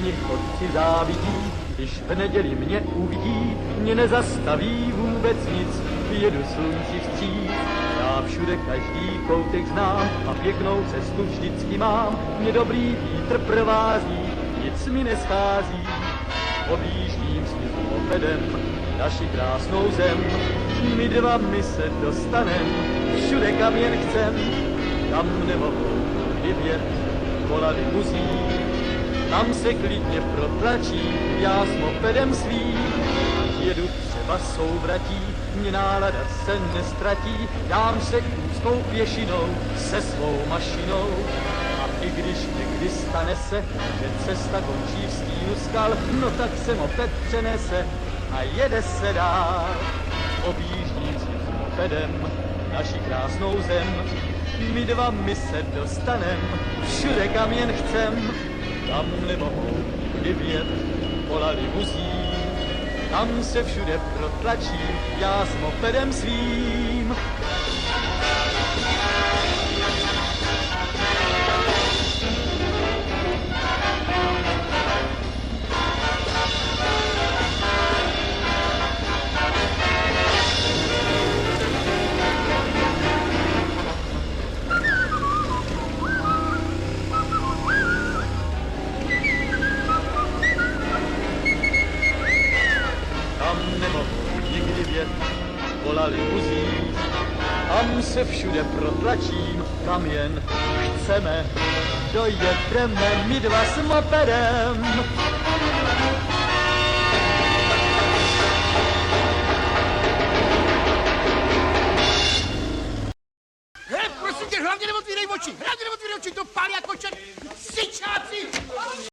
Všichni chodci závidí, když v neděli mě uvidí, mě nezastaví vůbec nic, jedu slunci vstříc. Já všude každý koutek znám a pěknou cestu vždycky mám, mě dobrý vítr provází, nic mi neschází. Objíždím s tím mopedem naši krásnou zem, my dva se dostanem, všude kam jen chcem, tam nemohou vyvět kola limuzín. Tam se klidně protlačí, já s mopedem svým, jedu třeba souvratí, mě nálada se nestratí, dám se úzkou pěšinou se svou mašinou. A i když někdy stane se, že cesta končí v stínu skal, no tak se moped přenese a jede se dál. Objíždím s mopedem naši krásnou zem, my dva se dostanem, všude kam jen chcem. Tam nemohou vyvět kola limuzín, tam se všude protlačím, já s mopedem svým. Kola limuzín, tam se všude protlačím, kam jen chceme, dojedeme my dva s mopedem. Prosím tě, hlavně neotvírej oči, to pálí jako čert.